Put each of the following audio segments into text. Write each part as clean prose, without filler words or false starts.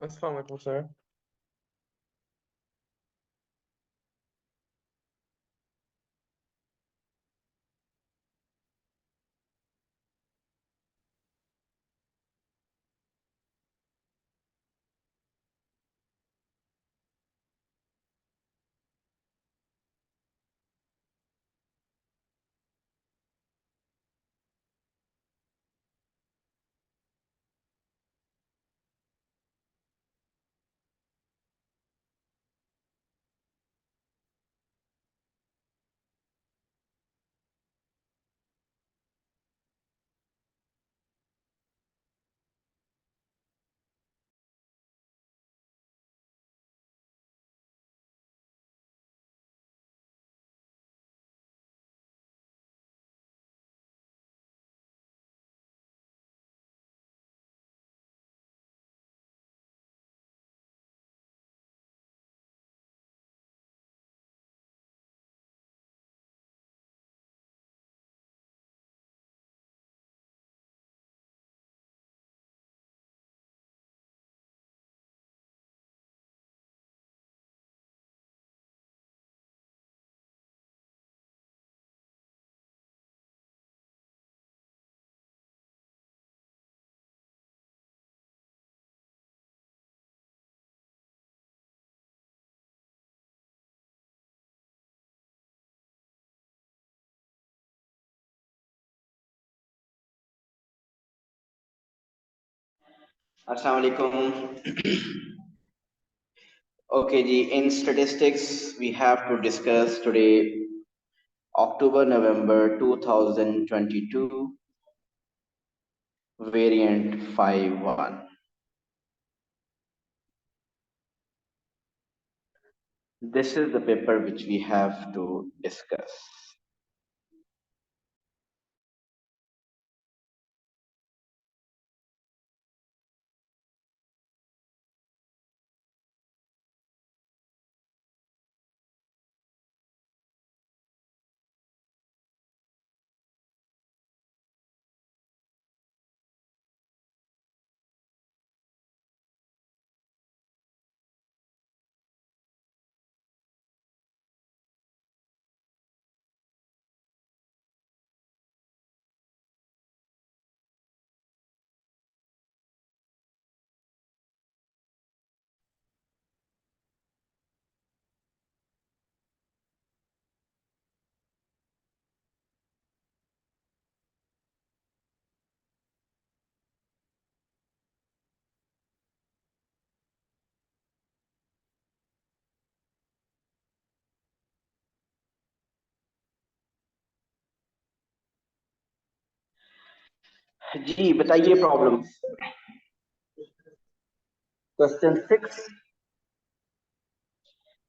अस्सलाम वालेकुम sir. Assalamualaikum. Okay, in statistics, we have to discuss today October November 2022 variant 51. This is the paper which we have to discuss. जी बताइए problem. Question 6।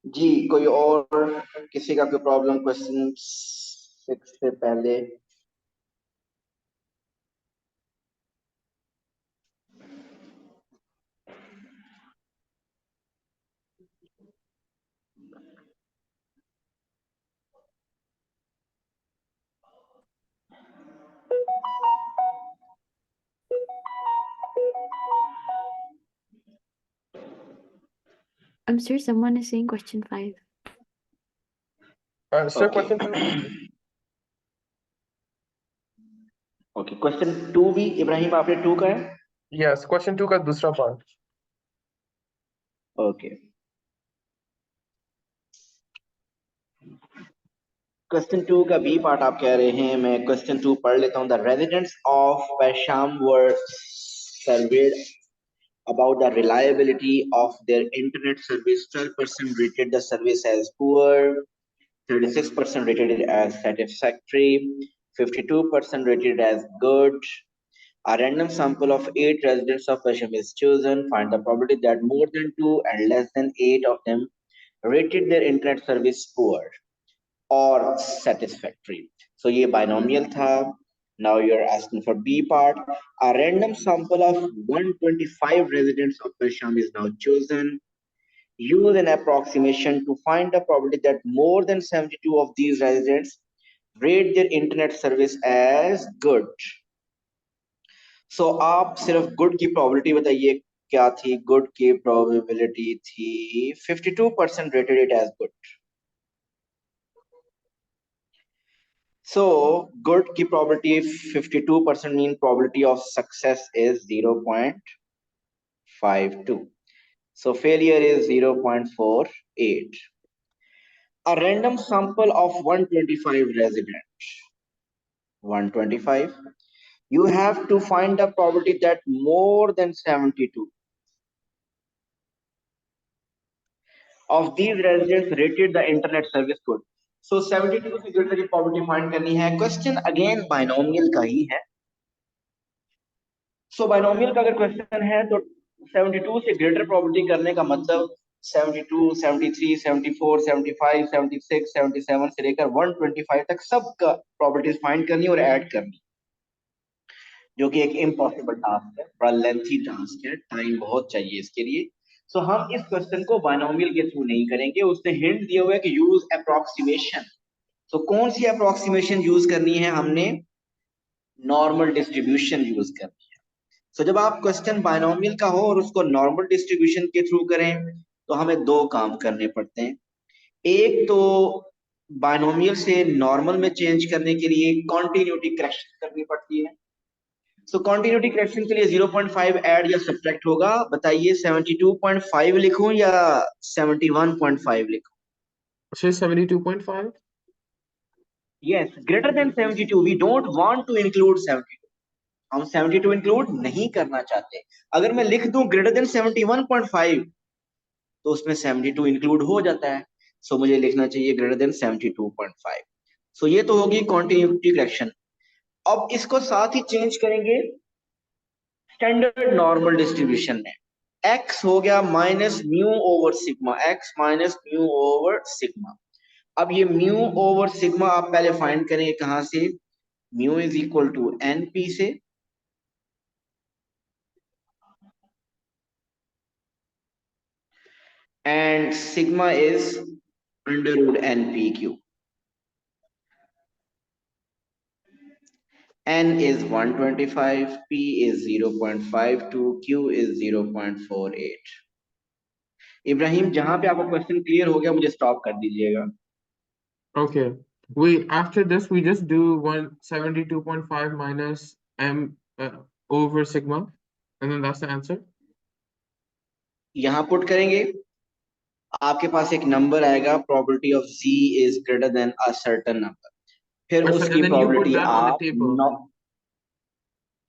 जी कोई और किसी का कोई प्रॉब्लम क्वेश्चन 6 से पहले? I'm sure someone is saying question 5. Sir Okay. Question 2 कीजिए। Okay, question 2 भी इब्राहिम आपने 2 का है? यस, क्वेश्चन 2 का दूसरा पार्ट। ओके, क्वेश्चन 2 का बी पार्ट आप कह रहे हैं। मैं क्वेश्चन 2 पढ़ लेता हूं। द रेजिडेंट्स ऑफ पैशाम were surveyed about the reliability of their internet service. 12% rated the service as poor, 36% rated it as satisfactory, 52% rated it as good. A random sample of 8 residents of Pesham is chosen. Find the probability that more than 2 and less than 8 of them rated their internet service poor or satisfactory. So ये binomial था. Now you're asking for B part. A random sample of 125 residents of Pesham is now chosen. Use an approximation to find the probability that more than 72 of these residents rate their internet service as good. So आप सिर्फ good की probability बताइए क्या थी? Good की probability थी 52% rated it as good. So good की probability 52% mean probability of success is 0.52. So failure is 0.48. A random sample of 125 residents. 125. You have to find the probability that more than 72 of these residents rated the internet service good. So 72 से greater की probability find करनी है. Question again binomial का ही है. So binomial का अगर question है तो 72 से greater probability करने का मतलब 72, 73, 74, 75, 76, 77 से लेकर 125 तक सब का probabilities find करनी और add करनी, जो कि एक इम्पॉसिबल टास्क है, बड़ा लेंथी टास्क है, टाइम बहुत चाहिए इसके लिए. सो हम इस क्वेश्चन को बाइनोमियल के थ्रू नहीं करेंगे. उसने हिंट दिया हुआ है कि यूज अप्रोक्सीमेशन. तो कौन सी अप्रोक्सीमेशन यूज करनी है? हमने नॉर्मल डिस्ट्रीब्यूशन यूज करनी है. सो जब आप क्वेश्चन बाइनोमियल का हो और उसको नॉर्मल डिस्ट्रीब्यूशन के थ्रू करें तो हमें दो काम करने पड़ते हैं. एक तो बाइनोमियल से नॉर्मल में चेंज करने के लिए कॉन्टिन्यूटी करेक्शन करनी पड़ती है. सो कॉन्टिन्यूटी करेक्शन के लिए 0.5 ऐड या सब्ट्रैक्ट होगा. बताइए 72.5 लिखूं या 71.5 लिखूं? Say 72.5. Yes, greater than 72. We don't want to include 72. हम 72 इंक्लूड नहीं करना चाहते. अगर मैं लिख दूं ग्रेटर देन 71.5 तो उसमें 72 इंक्लूड हो जाता है. सो मुझे लिखना चाहिए ग्रेटर देन 72.5. सो ये तो होगी कॉन्टिन्यूटी करेक्शन. अब इसको साथ ही चेंज करेंगे स्टैंडर्ड नॉर्मल डिस्ट्रीब्यूशन में. x हो गया minus mu over sigma. x minus mu over sigma. अब ये म्यू ओवर सिग्मा आप पहले फाइंड करेंगे कहां से? Mu is equal to np से. And sigma is under root np q. n is 125, p is 0.52, q is 0.48. Ibrahim, जहां पे आपका क्वेश्चन क्लियर हो गया मुझे स्टॉप कर दीजिएगा. Okay. After this we just do 172.5 minus m over sigma, and then that's the answer. यहां put करेंगे, आपके पास एक नंबर आएगा, probability of z is greater than a certain number. फिर Or उसकी and then you put probability that on the आप table.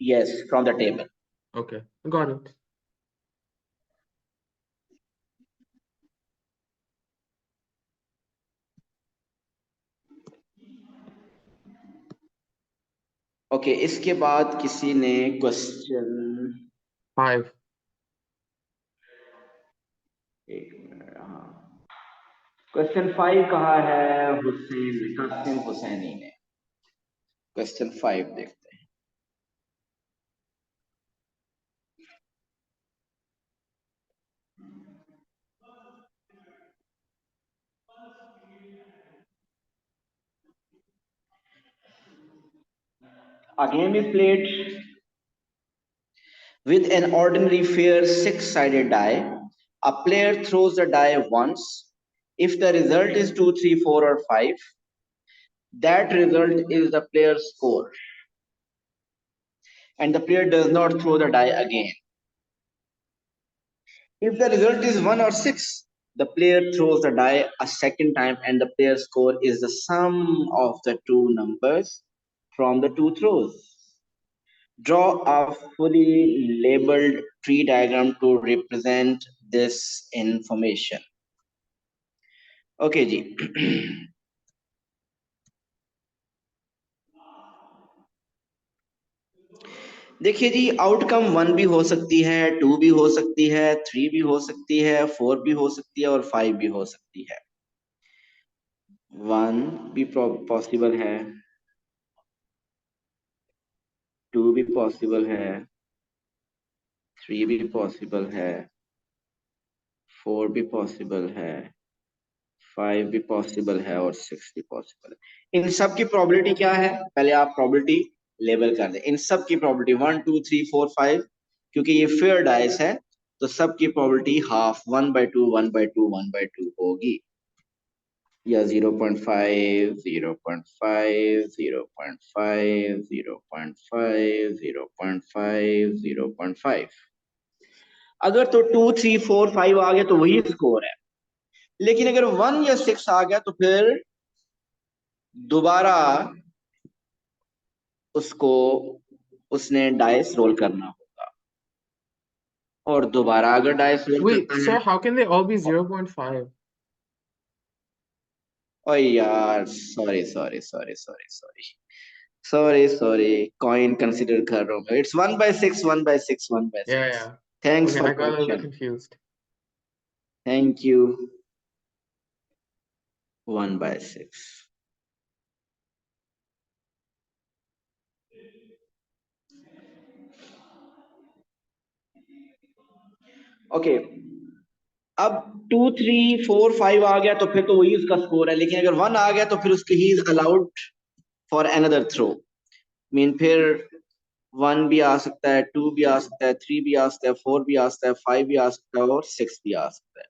Yes from the table. Okay, got it. Okay, इसके बाद किसी ने क्वेश्चन 5. एक मिनट, हाँ, क्वेश्चन 5 कहा है? हुसैन कासिम हुसैनी ने. क्वेश्चन 5 देखते हैं. A game is played with an ordinary fair six-sided die. A player throws the die once. If the result is 2, 3, 4 or 5, that result is the player's score. And the player does not throw the die again. If the result is 1 or 6, the player throws the die a second time and the player's score is the sum of the two numbers from the two throws. Draw a fully labeled tree diagram to represent this information. Okay जी. देखिए जी, outcome 1 भी हो सकती है, 2 भी हो सकती है, 3 भी हो सकती है, 4 भी हो सकती है और 5 भी हो सकती है. 1 भी पॉसिबल है, 2 भी पॉसिबल है, 3 भी पॉसिबल है, 4 भी पॉसिबल है, 5 भी पॉसिबल है और 6 भी पॉसिबल है. इन सब की प्रोबेबिलिटी क्या है? पहले आप प्रोबेबिलिटी लेबल कर दें. इन सब की प्रोबेबिलिटी 1, 2, 3, 4, 5, क्योंकि ये फेयर डाइस है तो सबकी प्रोबेबिलिटी हाफ 1/2 1/2 1/2 होगी, या 0.5 0.5 0.5 0.5 0.5 0.5। अगर तो 2 3 4 5 आ गया तो वही स्कोर है, लेकिन अगर 1 या 6 आ गया तो फिर दोबारा उसको उसने डाइस रोल करना होगा, और दोबारा अगर डाइस रोल Wait, करता है, sir, how can they all be 0.5? ओ यार sorry sorry sorry sorry sorry sorry sorry, coin consider कर रहा हूँ, it's 1/6 1/6 1/6। Yeah. Thanks Okay, for I got a little correction, confused. Thank you. 1/6। Okay, अब 2 3 4 5 आ गया तो फिर तो वही उसका स्कोर है, लेकिन अगर 1 आ गया तो फिर उसकी ही is allowed for another throw. Mean फिर 1 भी आ सकता है, 2 भी आ सकता है, 3 भी आ सकता है, 4 भी आ सकता है, 5 भी आ सकता है, और 6 भी आ सकता है।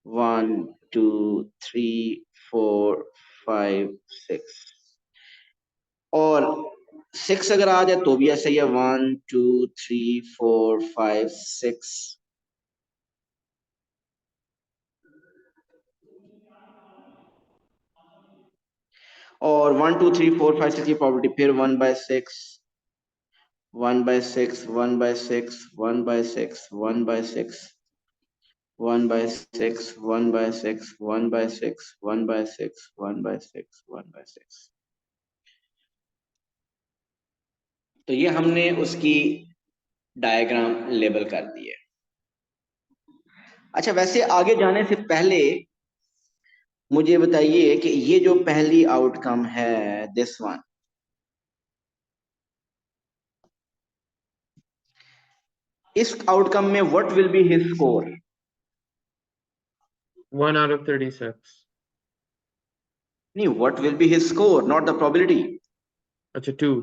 1 2 3 4 5 6, और 6 अगर आ जाए तो भी ऐसा ही है, 1 2 3 4 5 6। और 1 2 3 4 5 6 की प्रॉपर्टी फिर 1/6 1/6 1/6 1/6 1/6 1/6 1/6 1/6 1/6 1/6 1/6। तो ये हमने उसकी डायग्राम लेबल कर दी है। अच्छा, वैसे आगे जाने से पहले मुझे बताइए कि ये जो पहली आउटकम है, दिस वन, इस आउटकम में what will be his score? 1 out of 36. नहीं, what will be his score, not the probability. अच्छा, 2.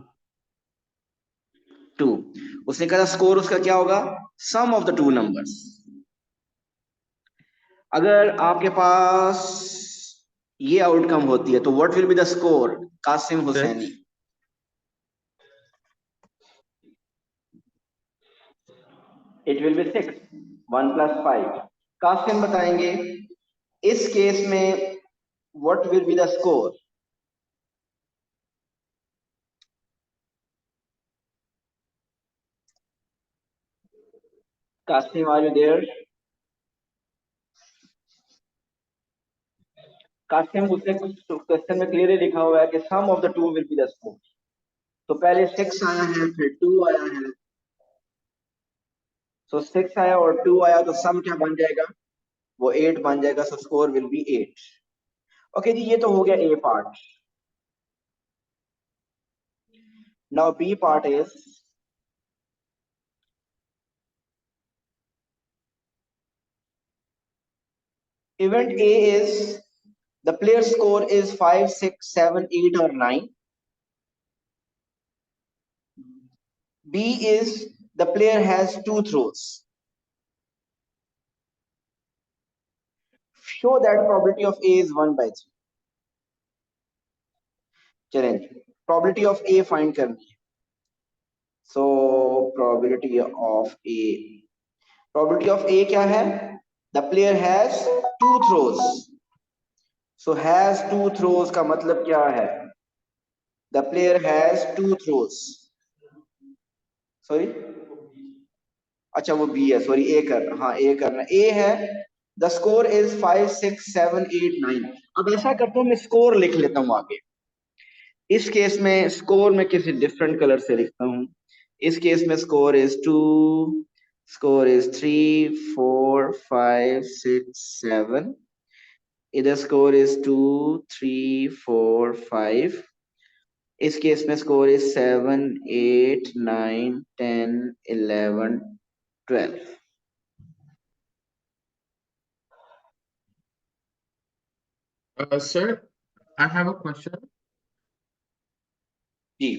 2। उसने कहा स्कोर उसका क्या होगा? Sum of the two numbers. अगर आपके पास ये आउटकम होती है तो what will be the score? Qasim Husaini. 6. It will be 6, 1 + 5। Qasim बताएंगे इस केस में what will be the score? Qasim, are you there? Qasim, उसने कुछ क्वेश्चन में क्लियरली लिखा हुआ है कि sum of the two will be the score. तो पहले 6 आया है, फिर 2 आया है, तो 6 आया और 2 आया, तो सम क्या बन जाएगा? वो 8 बन जाएगा, so score will be 8। Okay जी, ये तो हो गया A part. Now B part is, event A is the player score is 5 6 7 8 or 9. B is the player has 2 throws. Show that probability of A is 1/3. चलें, probability of A find करनी है। So probability of A, probability of A क्या है? The player has 2 throws. So has 2 throws का मतलब क्या है? The player has 2 throws. Sorry, अच्छा वो बी है, सॉरी ए करना, हाँ ए करना, ए है। The score is 5 6 7 8 9। अब ऐसा करता हूँ, मैं स्कोर लिख लेता हूँ आगे। इस केस में स्कोर में किसी डिफरेंट कलर से लिखता हूँ। इस केस में स्कोर इज 2, स्कोर इज 3 4 5 6 7। इधर स्कोर इज 2 3 4 5। इस केस में score is 7 8 9 10 11 12। Sir, I have a question. जी,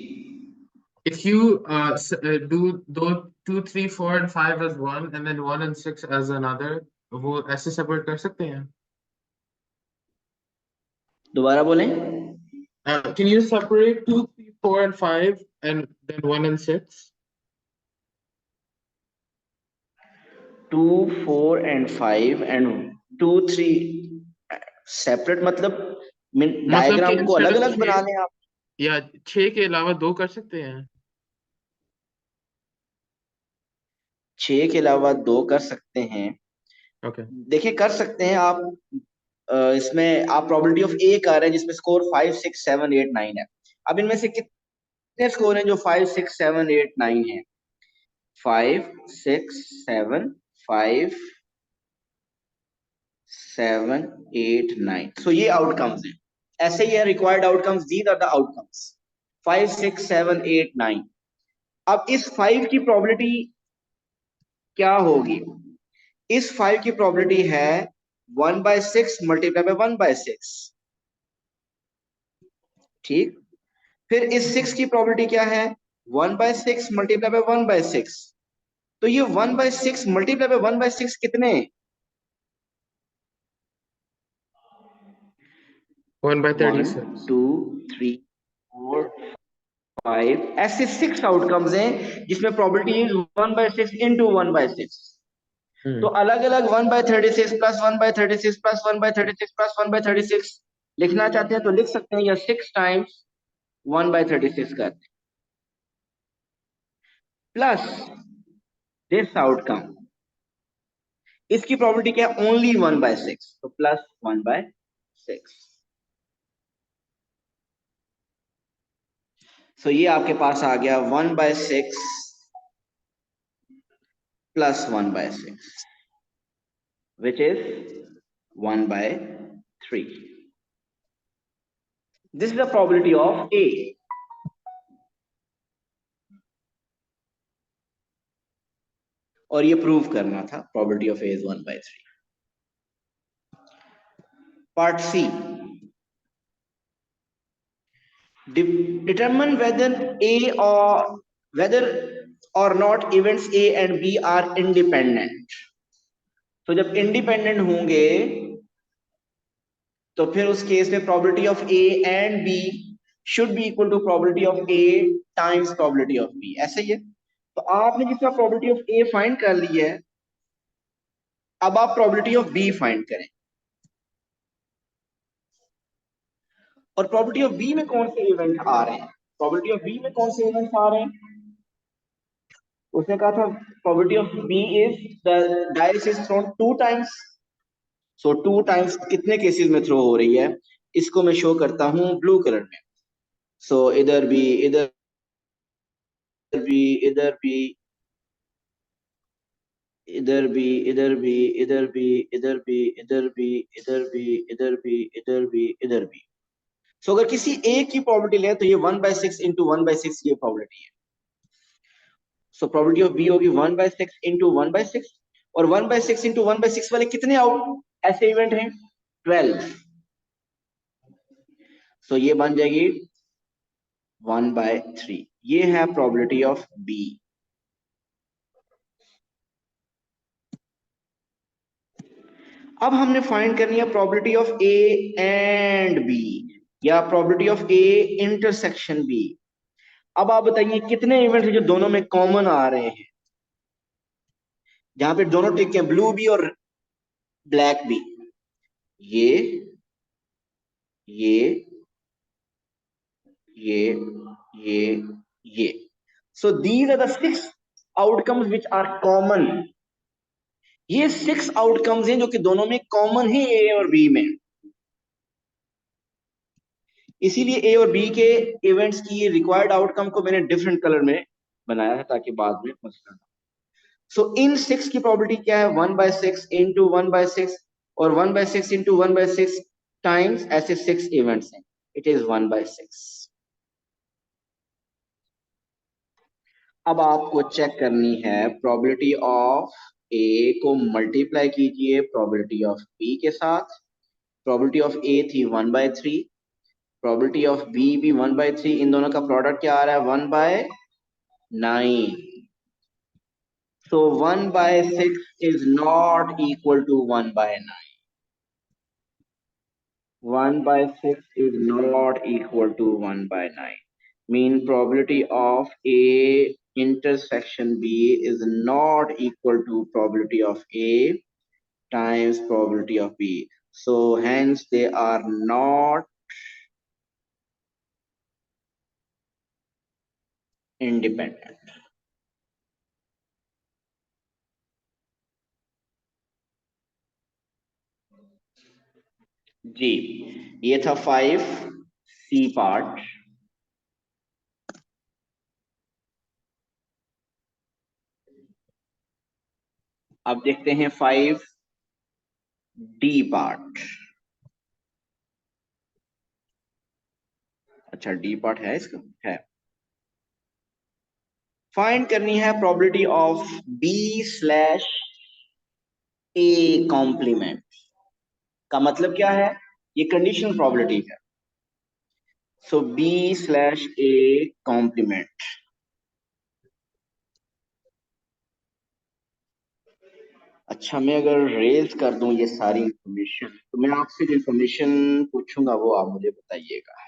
If you do 2, 3, 4 and 5 as one, and then 1 and 6 as another. वो ऐसे separate कर सकते हैं? दोबारा बोलें। Can you separate 2, 3, 4 and 5 and then 1 and 6? 2, 4 and 5 and 2, 3 separate मतलब मतलब कि डायग्राम को instead अलग of अलग बना 6 लें आप। या 6 के अलावा 2 कर सकते हैं? 6 के अलावा 2 कर सकते हैं। Okay. देखिए कर सकते हैं आप। इसमें आप प्रोबेबिलिटी ऑफ ए कर रहे हैं जिसमें स्कोर 5, 6, 7, 8, 9 है। अब इनमें से कितने स्कोर हैं जो 5, 6, 7, 8, 9 है? 5, 6, 7, 5, 7, 8, 9। सो ये आउटकम्स हैं। ऐसे ही है required outcomes, these are the outcomes 5, 6, 7, 8, 9। अब इस 5 की प्रोबेबिलिटी क्या होगी? इस 5 की प्रोबेबिलिटी है 1/6 मल्टीप्लाई बाय 1/6। ठीक, फिर इस 6 की प्रोबेबिलिटी क्या है? 1/6 मल्टीप्लाई बाय 1/6। तो ये 1/6 मल्टीप्लाई बाय 1/6 कितने? 1 by 1, 36. 2, 3, 4, 5 ऐसे 6 आउटकम्स हैं जिसमें प्रोबेबिलिटी इज 1/6 इंटू 1/6। तो अलग अलग 1/36 प्लस 1/36 प्लस 1/36 प्लस 1/36 लिखना चाहते हैं तो लिख सकते हैं, या 6 टाइम्स 1/36 करते प्लस दिस आउटकम। इसकी प्रोबेबिलिटी क्या है? ओनली 1/6, तो प्लस 1/6। सो ये आपके पास आ गया 1/6 plus 1/6 which is 1/3. This is the probability of A. और ये प्रूव करना था, probability of A is 1/3. Part C. Determine whether or not events A and B are independent. तो जब इंडिपेंडेंट होंगे तो फिर उस केस में probability of A and B should be equal to probability of A times probability of B. ऐसे ही है। तो आपने जिसका प्रोबेबिलिटी ऑफ ए फाइंड कर ली है, अब आप प्रोबेबिलिटी ऑफ बी फाइंड करें। और प्रोबेबिलिटी ऑफ बी में कौन से इवेंट आ रहे हैं? प्रोबेबिलिटी ऑफ बी में कौन से इवेंट्स आ रहे हैं? उसने कहा था probability of B is the dice is thrown 2 times. So 2 times कितने केसेस में थ्रो हो रही है? इसको मैं शो करता हूं ब्लू कलर में। सो इधर भी, इधर भी, इधर भी, इधर भी, इधर भी, इधर भी, इधर भी, इधर भी, इधर भी, इधर भी, इधर भी, इधर भी। सो अगर किसी एक की प्रोबेबिलिटी लें तो ये 1/6 इंटू 1/6 ये प्रोबेबिलिटी है। सो प्रोबेबिलिटी ऑफ बी होगी 1/6 इंटू 1/6। और 1/6 इंटू 1/6 वाले कितने आउट ऐसे इवेंट हैं? 12। सो ये बन जाएगी 1/3। ये है प्रोबेबिलिटी ऑफ बी। अब हमने फाइंड करनी है probability of A and B या probability of A intersection B. अब आप बताइए कितने इवेंट हैं जो दोनों में कॉमन आ रहे हैं, जहां पे दोनों टिक हैं, ब्लू बी और ब्लैक बी। ये ये ये ये ये। So these are the 6 outcomes which are common. ये 6 आउटकम्स हैं जो कि दोनों में कॉमन है ए और बी में। इसीलिए ए और बी के इवेंट्स की रिक्वायर्ड आउटकम को मैंने डिफरेंट कलर में बनाया है ताकि बाद में मसला। सो इन 6 की प्रोबेबिलिटी क्या है? 1/6 इंटू 1/6 और 1/6 इंटू 1/6 टाइम्स ऐसे 6 इवेंट्स हैं। It is 1/6। अब आपको चेक करनी है प्रोबेबिलिटी ऑफ ए को मल्टीप्लाई कीजिए प्रोबेबिलिटी ऑफ बी के साथ। प्रोबेबिलिटी ऑफ ए थी 1/3, प्रोबेबिलिटी ऑफ बी भी 1/3। इन दोनों का प्रोडक्ट क्या आ रहा है? 1/9। So 1 by 6 is not equal to 1 by 9. 1 by 6 is not equal to 1 by 9. Mean probability of A intersection B is not equal to probability of A times probability of B. So hence they are not independent. जी ये था 5C part. अब देखते हैं 5D part. अच्छा D part है इसका, है। Find करनी है प्रोबेबिलिटी ऑफ B/A कॉम्प्लीमेंट। का मतलब क्या है, ये कंडीशनल प्रोबेबिलिटी है। सो B/A कॉम्प्लीमेंट। अच्छा मैं अगर रेज कर दूं ये सारी इंफॉर्मेशन, तो मैं आपसे जो इंफॉर्मेशन पूछूंगा वो आप मुझे बताइएगा।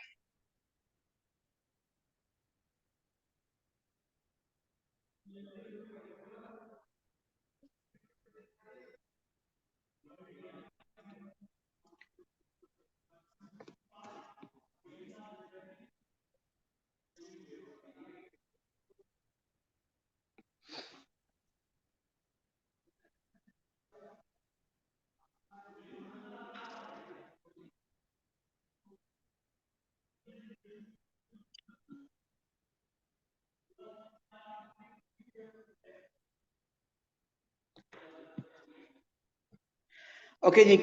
ओके जी,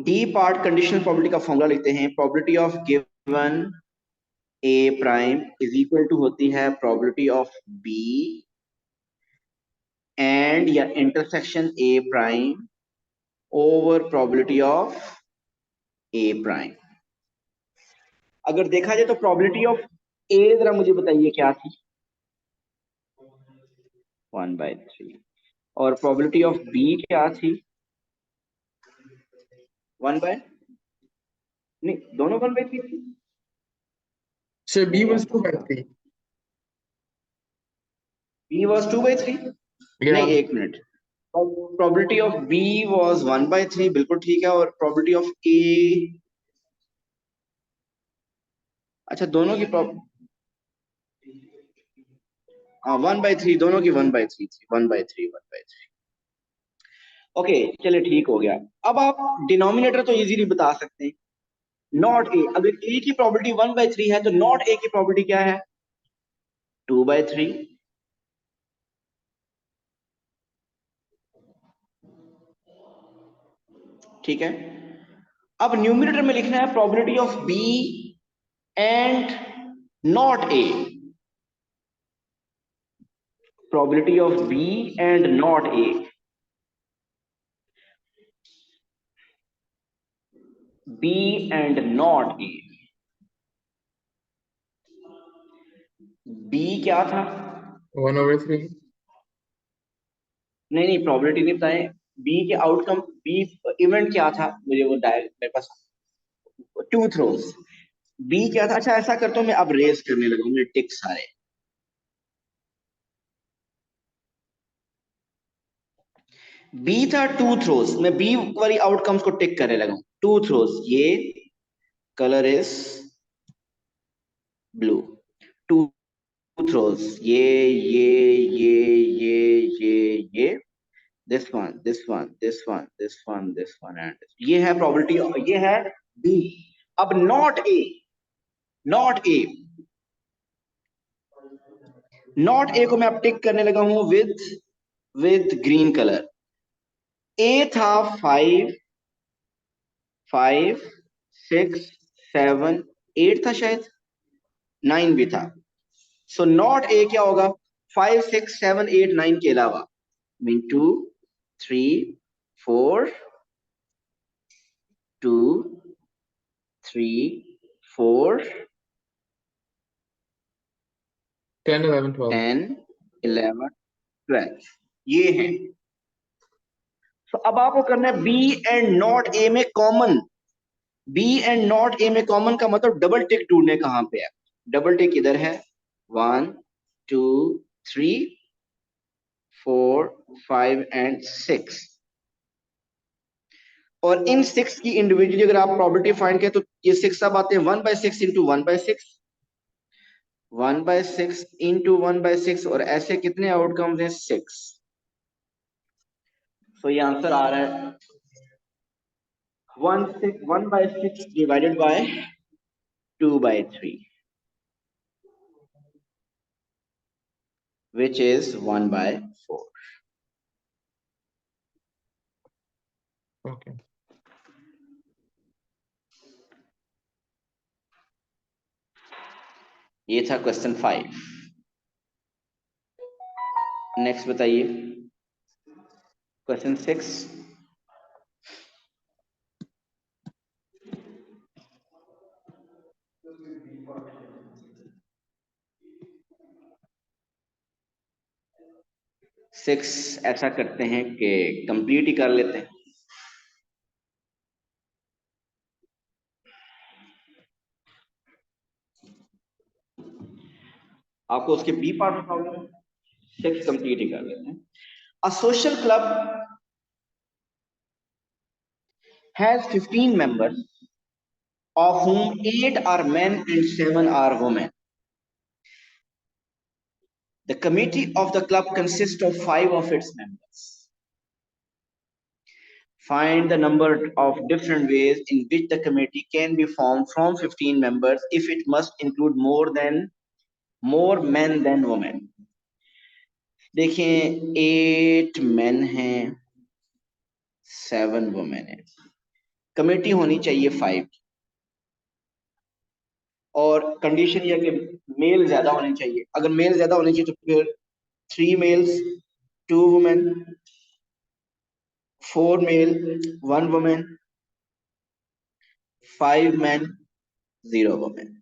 डी पार्ट कंडीशनल प्रोबेबिलिटी का फॉर्मूला लिखते हैं। Probability of given A prime is equal to होती है प्रोबेबिलिटी ऑफ बी एंड या intersection A prime over probability of A prime. अगर देखा जाए तो प्रोबेबिलिटी ऑफ ए जरा मुझे बताइए क्या थी, 1/3। और प्रोबेबिलिटी ऑफ बी क्या थी, 1 बाय, नहीं दोनों 1/3 थी। So B was 2/3. B was 2/3। Yeah. नहीं एक minute, probability of B was 1/3 बिल्कुल ठीक है। और प्रोबेबिलिटी ऑफ ए, अच्छा दोनों की 1/3, दोनों की 1/3 थी, 1/3। ओके चलिए ठीक हो गया। अब आप डिनोमिनेटर तो इजीली बता सकते हैं, नॉट ए। अगर ए की प्रोबेबिलिटी 1/3 है तो नॉट ए की प्रोबेबिलिटी क्या है, 2/3। ठीक है। अब न्यूमिनेटर में लिखना है probability of B and not A. Probability of B and not A. B and not A. B क्या था, 1/3. नहीं प्रोबेबिलिटी नहीं बताए, बी के आउटकम, बी इवेंट क्या था, मुझे वो डायरेक्ट मेरे पास 2 थ्रोज। बी क्या था, अच्छा ऐसा करता हूं मैं अब रेस करने लगा हूं, टिक सारे। बी था 2 थ्रोज, मैं बी वाली आउटकम्स को टिक करने लगा हूं। 2 थ्रोज, ये कलर इज ब्लू। 2 थ्रोज, ये this one and ये है प्रोबेबिलिटी, ये है बी। अब not a, not a, not a को मैं अब टिक करने लगा हूं विद ग्रीन कलर। ए था 5, 6, 7, 8 था शायद, 9 भी था। सो नॉट ए क्या होगा, 5, 6, 7, 8, 9 के अलावा। मीन 2, 3, 4, 2, 3, 4, 10, 11, 12. 10, 11, 12। ये है। तो अब आपको करना है बी एंड नॉट ए में common. B and not A में कॉमन का मतलब डबल टिक ढूंढने कहां पे है। डबल टिक इधर है 1 2 3 4 5 एंड 6। और इन 6 की इंडिविजुअली अगर आप प्रॉपर्टी फाइंड करें तो ये 6 अब आते हैं 1/6 इंटू 1/6, 1/6 इंटू 1/6, और ऐसे कितने आउटकम्स हैं 6। तो ये आंसर आ रहा है 1/6 divided by 2/3, which is 1/4. Okay. ये था क्वेश्चन 5। नेक्स्ट बताइए क्वेश्चन 6। सिक्स ऐसा करते हैं कि कंप्लीट ही कर लेते हैं। आपको उसके बी पार्ट उठाओगे, 6 कंप्लीट ही कर लेते हैं। A social club has 15 members, of whom 8 are men and 7 are women. The committee of the club consists of 5 of its members. Find the number of different ways in which the committee can be formed from 15 members if it must include more men than women. देखिए 8 men हैं 7 women हैं, committee होनी चाहिए 5, और condition यह कि mail ज्यादा होने चाहिए। अगर मेल ज्यादा होने चाहिए तो फिर 3 males 2 women, 4 male 1 women, 5 men 0 women.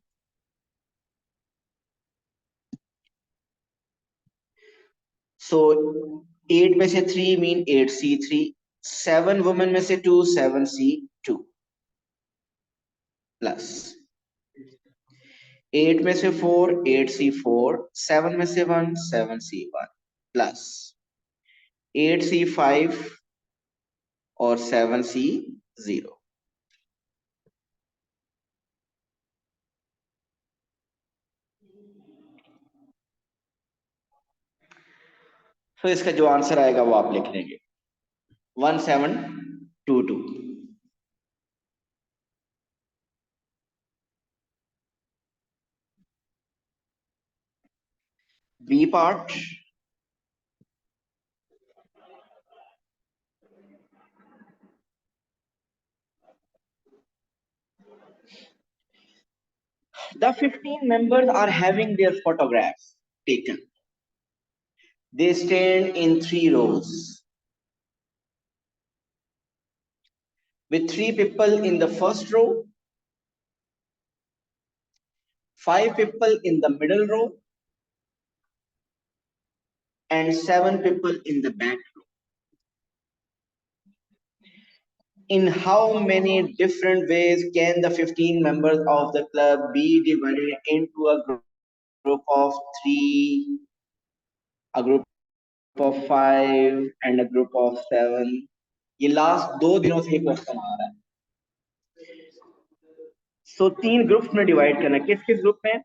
So 8 में से 3 मीन 8C3, 7 वुमेन में से 2 7C2 प्लस 8 में से 4 8C4, 7 में से 1 7C1 प्लस 8C5 और 7C0। तो इसका जो आंसर आएगा वो आप लिख लेंगे 1722। B part the 15 members are having their photographs taken. They stand in 3 rows with 3 people in the first row, 5 people in the middle row, and 7 people in the back row. In how many different ways can the 15 members of the club be divided into a group of 3, a group of 5 and a group of 7? ये last 2 दिनों से ये question आ रहा है। सो 3 groups में divide करना है। किस किस ग्रुप में?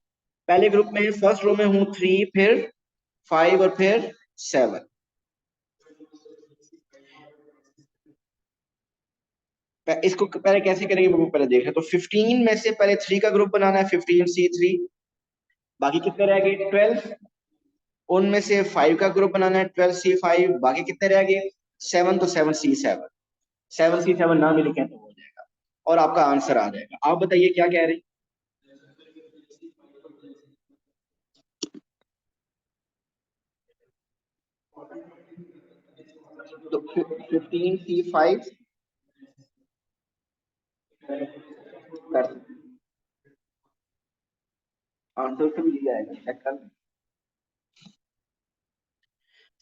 पहले ग्रुप में फर्स्ट रो में हूं 3, फिर 5 और फिर 7। इसको पहले कैसे करेंगे वो पहले देख रहे। तो 15 में से पहले 3 का ग्रुप बनाना है, 15C3। बाकी कितने रह गए 12। उनमें से 5 का ग्रुप बनाना है 12C5। बाकी कितने रह गए 7, तो 7C7। 7C7 ना भी लिखें तो हो जाएगा और आपका आंसर आ जाएगा। आप बताइए क्या कह रहे हैं? तो 15C5 आंसर तो मिल जाएगा, चेक कर।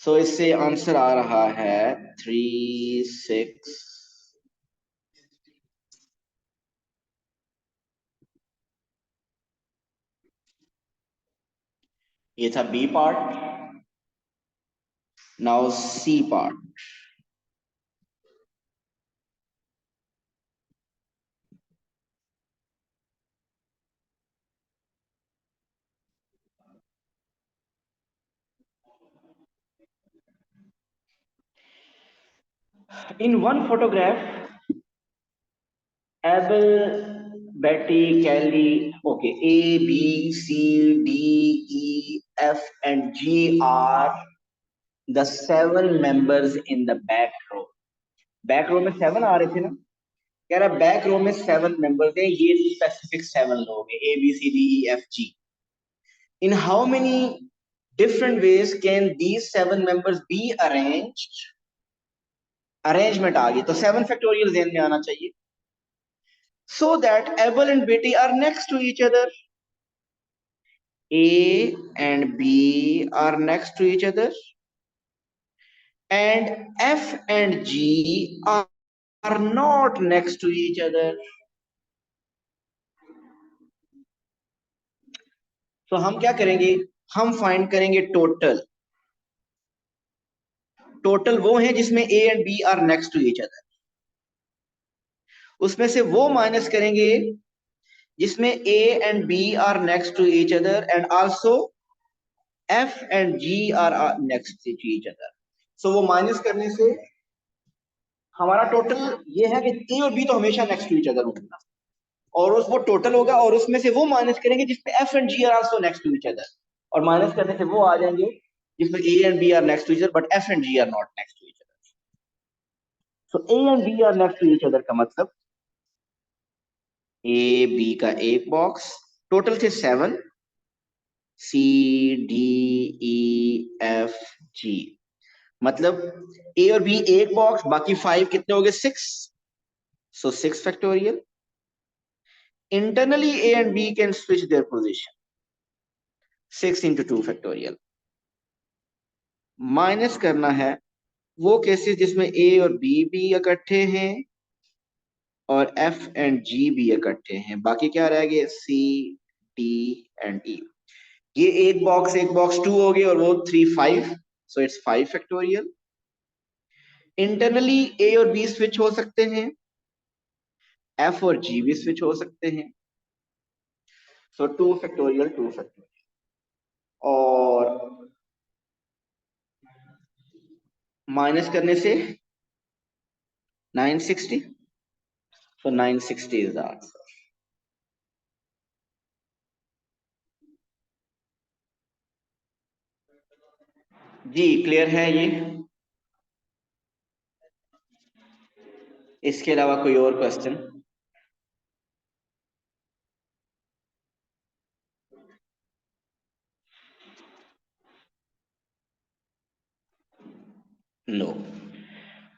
सो इससे आंसर आ रहा है 3, 6। ये था B part. Now C part. In one photograph, Abel, Betty, Kelly, okay, A, B, C, D, E, F, and G are the 7 members in the back row. Back row में 7 आ रहे थे ना, कह रहा बैक रो में 7 members हैं, ये specific 7 लोग हैं, A, B, C, D, E, F, G. In how many different ways can these 7 members be arranged? Arrangement आ गई तो 7 फैक्टोरियल ज़हन में आना चाहिए. So that Abel and Betty are next to each other. A and B are next to each other. And F and G are not next to each other. तो हम क्या करेंगे, हम फाइंड करेंगे टोटल. टोटल वो है जिसमें A and B are next to each other. उसमें से वो माइनस करेंगे जिसमें A and B are next to each other and also F and G are next to each other. So वो माइनस करने से हमारा टोटल ये है कि A और B तो हमेशा नेक्स्ट टू ईच अदर होगा और उस वो टोटल होगा और उसमें से वो माइनस करेंगे जिसमें F and G are also next to each other और माइनस करने से वो आ जाएंगे जिसमें A and B are next to each other but F and G are not next to each other. So A and B are next to each other का मतलब A B का एक बॉक्स, टोटल थे 7, C D E F G, मतलब A और B एक box, बाकी 5 कितने हो गए 6. So 6 factorial. Internally A and B can switch their position. 6 into 2 factorial. Minus करना है वो केसेस जिसमें A और B भी इकट्ठे हैं और F and G भी इकट्ठे हैं, बाकी क्या रह गए C D and E. ये एक बॉक्स 2 हो गए और वो 3 5, so it's 5 factorial. Internally A और B स्विच हो सकते हैं, F और G भी स्विच हो सकते हैं, सो 2 फैक्टोरियल 2 फैक्टोरियल. और माइनस करने से 960, so 960 is the answer. जी क्लियर है ये? इसके अलावा कोई और क्वेश्चन? नो.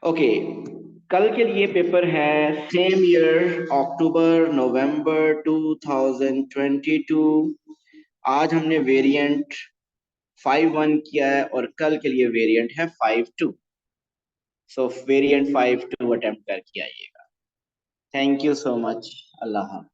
ओके, कल के लिए पेपर है सेम ईयर अक्टूबर नवंबर 2022. आज हमने वेरिएंट 5.1 किया है और कल के लिए वेरिएंट है 5.2. सो वेरिएंट 5.2 अटेम्प्ट करके आइएगा. Thank you so much. अल्लाह हाफ़िज़.